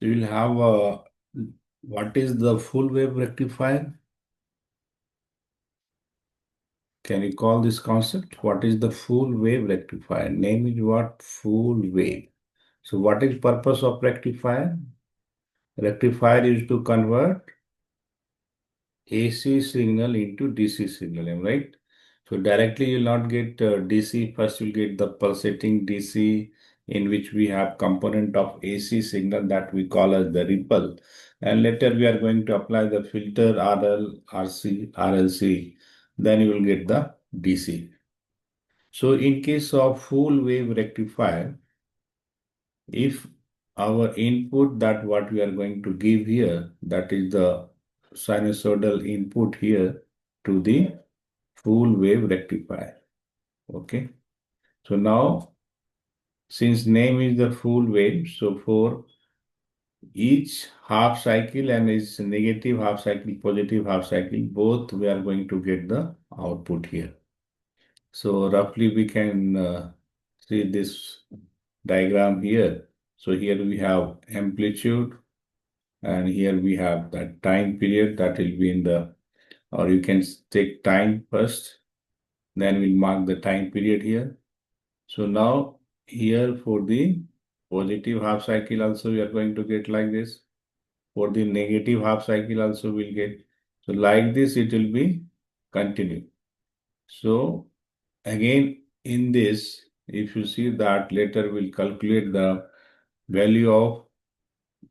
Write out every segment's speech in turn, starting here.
You will have what is the full wave rectifier? Can you call this concept? What is the full wave rectifier? Name is what? Full wave. So what is purpose of rectifier? Rectifier is to convert AC signal into DC signal, am I right? So directly you'll not get DC. First you'll get the pulsating DC in which we have component of AC signal that we call as the ripple. And later we are going to apply the filter RL, RC, RLC. Then you will get the DC. So in case of full wave rectifier, if our input that what we are going to give here, that is the sinusoidal input here to the full wave rectifier. Okay. So now, since name is the full wave, so for each half cycle and its negative half cycle, positive half cycle, both we are going to get the output here. So roughly we can see this diagram here. So here we have amplitude and here we have that time period that will be in the, or you can take time first, then we'll mark the time period here. So now here for the positive half cycle also we are going to get like this. For the negative half cycle also we'll get. So like this it will be continue. So again in this, if you see that later we'll calculate the value of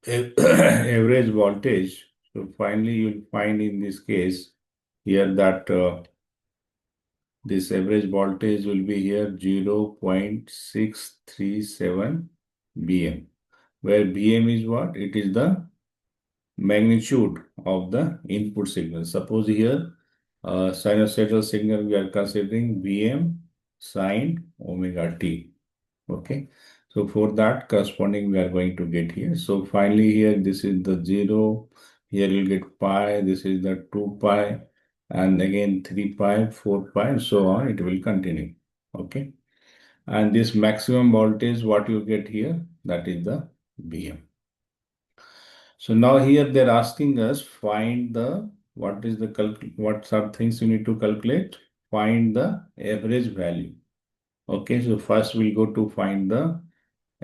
average voltage. So finally you'll find in this case here that this average voltage will be here 0.637 bm, where bm is what? It is the magnitude of the input signal. Suppose here sinusoidal signal we are considering bm sine omega t. Okay. So for that corresponding we are going to get here. So finally here this is the 0. Here you'll get pi. This is the 2 pi. And again 3 pi, 4 pi and so on. It will continue. Okay. And this maximum voltage what you get here, that is the Bm. So now here they're asking us find the what is the what some things you need to calculate. Find the average value. Okay, so first we'll go to find the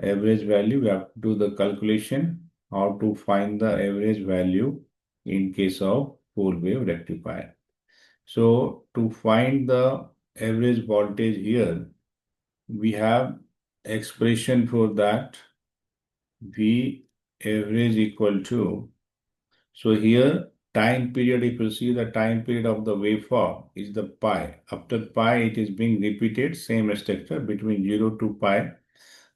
average value. We have to do the calculation how to find the average value in case of full wave rectifier. So to find the average voltage here, we have expression for that V average equal to, so here time period, if you see the time period of the waveform is the pi. After pi it is being repeated, same structure between 0 to pi.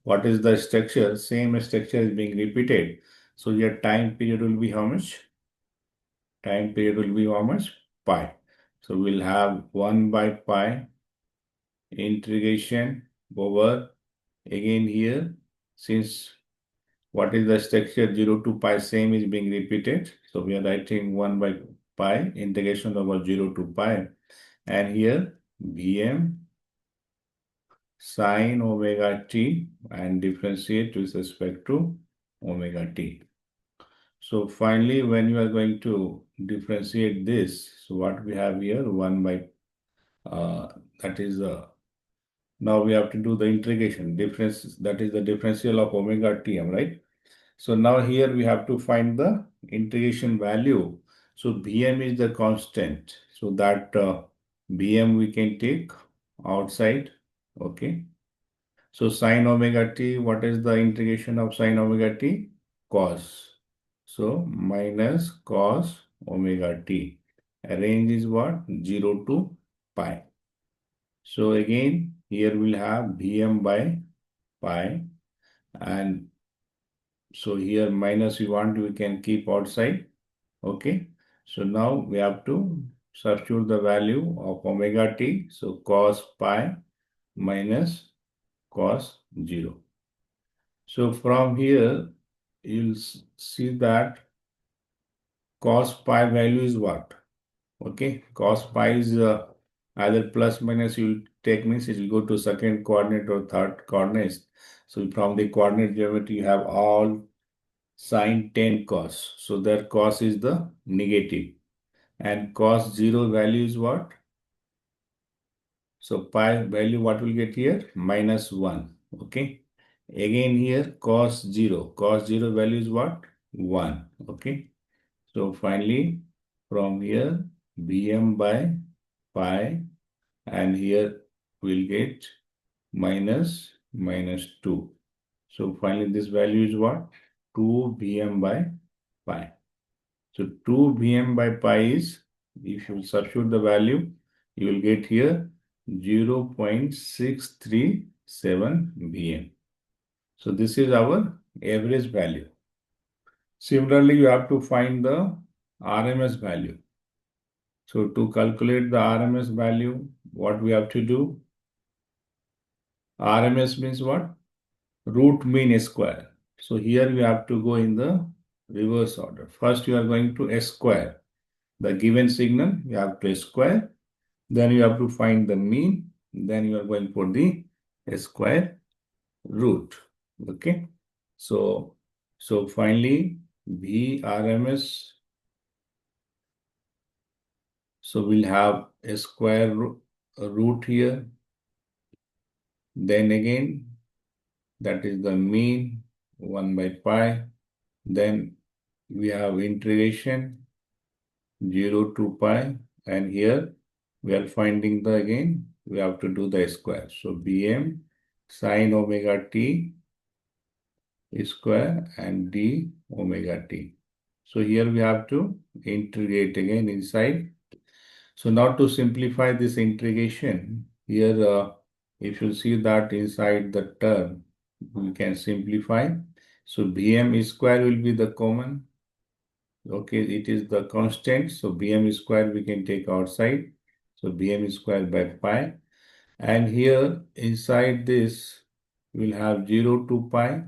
What is the structure? Same structure is being repeated. So your time period will be how much? Time period will be how much? Pi. So we'll have 1 by pi integration over, again here, since what is the structure 0 to pi same is being repeated. So we are writing 1 by pi integration over 0 to pi. And here Vm sine omega t and differentiate with respect to omega t. So finally, when you are going to differentiate this, so what we have here, 1 by, that is, now we have to do the integration, difference, that is the differential of omega tm, right? So now here we have to find the integration value. So Bm is the constant. So that Bm we can take outside, okay? So sine omega t, what is the integration of sine omega t? Cos. So minus cos omega t. Range is what? 0 to pi. So again, here we'll have Vm by pi. And so here minus we can keep outside. Okay. So now we have to substitute the value of omega t. So cos pi minus cos 0. So from here, you'll see that cos pi value is what? Okay, cos pi is either plus minus you'll take, means it will go to second coordinate or third coordinate. So from the coordinate geometry, you have all sine 10 cos. So their cos is the negative. And cos 0 value is what? So pi value what will get here? Minus 1. Okay. Again here cos 0. Cos 0 value is what? 1. Okay. So finally from here Bm by pi, and here we'll get minus 2. So finally this value is what? 2 Bm by pi. So 2 Bm by pi is, if you substitute the value, you will get here 0.637 Bm. So this is our average value. Similarly, you have to find the RMS value. So to calculate the RMS value, what we have to do? RMS means what? Root mean square. So here we have to go in the reverse order. First, you are going to square the given signal. You have to square. Then you have to find the mean. Then you are going for the square root. Okay. So finally, VRMS. So we'll have a square root here. Then again, that is the mean 1 by pi. Then we have integration 0 to pi, and here we are finding the, again we have to do the square. So Bm sine omega t square and d omega t. So here we have to integrate again inside. So now to simplify this integration, here if you see that inside the term, we can simplify. So Bm square will be the common. Okay, it is the constant. So Bm square we can take outside. So Bm square by pi. And here inside this, we'll have 0 to pi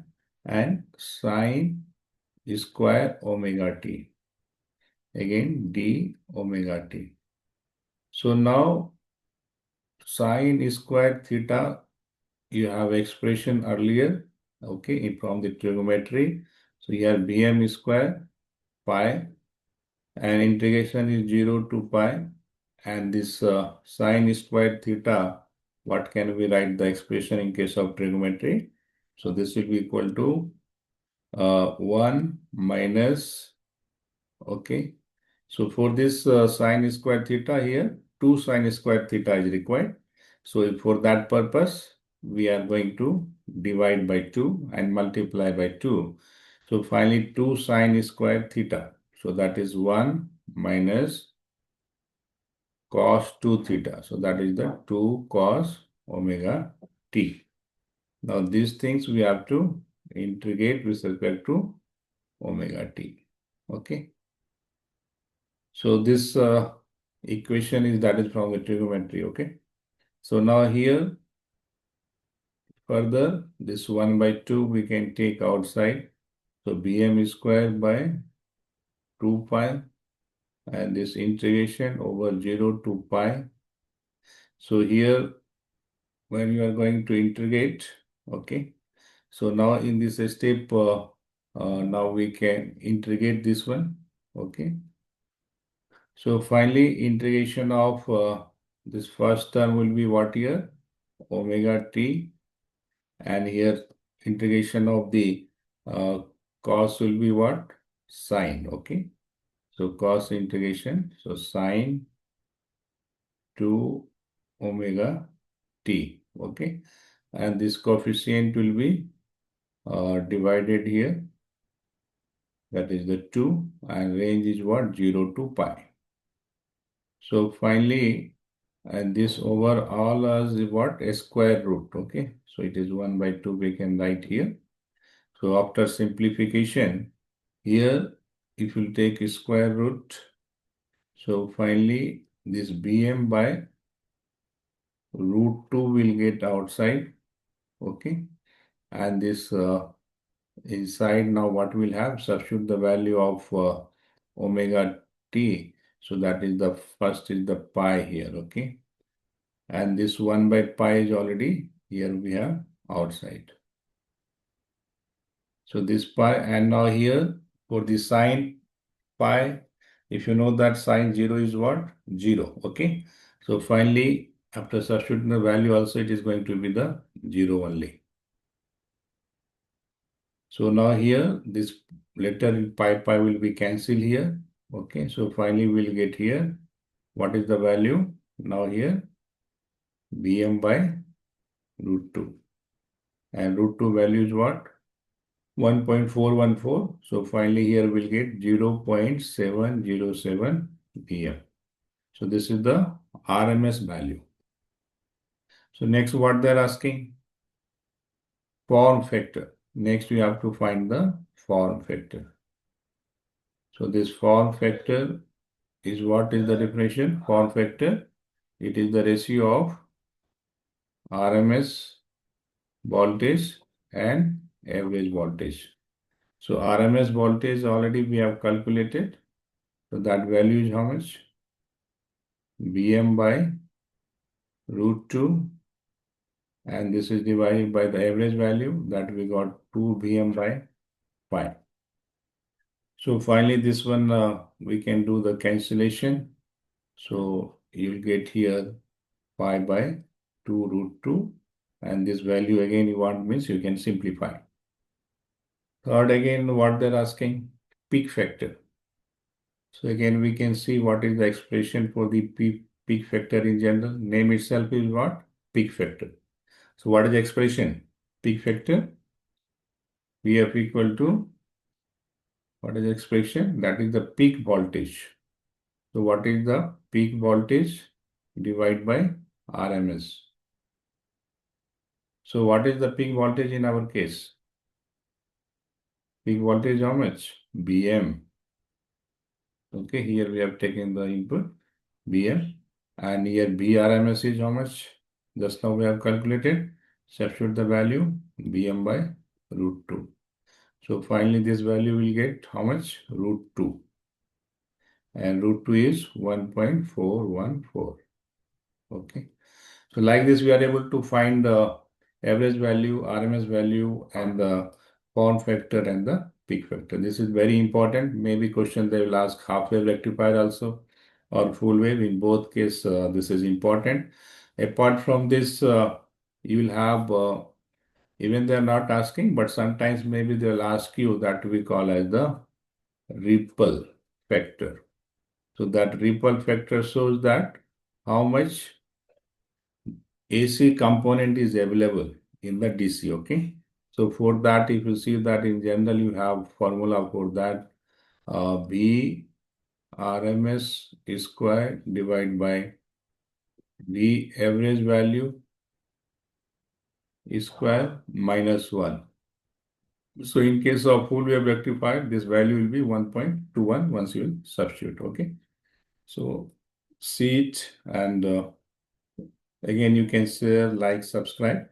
and sine square omega t. Again, d omega t. So now sine square theta, you have expression earlier, okay, from the trigonometry. So here Bm square pi, and integration is 0 to pi, and this sine square theta, what can we write the expression in case of trigonometry? So this will be equal to 1 minus, okay. So for this sine square theta here, 2 sine square theta is required. So for that purpose, we are going to divide by 2 and multiply by 2. So finally 2 sine square theta. So that is 1 minus cos 2 theta. So that is the 2 cos omega t. Now these things we have to integrate with respect to omega t. Okay. So this equation is, that is from the trigonometry. Okay. So now here further this 1 by 2 we can take outside. So Bm square by 2 pi, and this integration over 0 to pi. So here when you are going to integrate, okay. So now in this step, now we can integrate this one, okay. So finally integration of this first term will be what here? Omega t, and here integration of the cos will be what? Sine, okay. So cos integration, so sine 2 omega t, okay. And this coefficient will be divided here, that is the 2, and range is what? 0 to pi. So finally, and this over all as what? A square root, okay. So it is 1 by 2 we can write here. So after simplification, here if you take a square root, so finally this Bm by root 2 will get outside, okay. And this inside, now what we'll have, substitute the value of omega t. So that is the first is the pi here, okay. And this 1 by pi is already here we have outside. So this pi, and now here for the sine pi, if you know that sine 0 is what? 0. Okay. So finally, after substituting the value also, it is going to be the 0 only. So now here, this letter in pi will be cancelled here. Okay. So finally, we'll get here. What is the value? Now here, Bm by root 2. And root 2 value is what? 1.414. So finally here we'll get 0.707 Bm. So this is the RMS value. So next what they're asking? Form factor. Next we have to find the form factor. So this form factor is what is the definition? Form factor. It is the ratio of RMS voltage and average voltage. So RMS voltage already we have calculated. So that value is how much? Bm by root 2, and this is divided by the average value that we got 2 Bm by 5. So finally this one we can do the cancellation. So you'll get here 5 by 2 root 2, and this value again you want means you can simplify. Third, again what they're asking, peak factor. So again we can see what is the expression for the peak factor in general. Name itself is what? Peak factor. So what is the expression? Peak factor, Vf equal to, what is the expression? That is the peak voltage. So what is the peak voltage divided by RMS? So what is the peak voltage in our case? Peak voltage how much? Bm. Okay, here we have taken the input Bm, and here BRMS is how much? Just now we have calculated. Substitute the value Bm by root 2. So finally this value will get how much? Root 2. And root 2 is 1.414. Okay. So like this we are able to find the average value, RMS value, and the form factor and the peak factor. This is very important. Maybe question they will ask half wave rectifier also or full wave. In both case this is important. Apart from this you will have even they are not asking, but sometimes maybe they will ask you that we call as the ripple factor. So that ripple factor shows that how much AC component is available in the DC. Okay. So for that, if you see that in general, you have formula for that V RMS square divided by V average value square minus 1. So in case of full wave rectifier, this value will be 1.21 once you substitute. Okay. So see it, and again you can share, like, subscribe.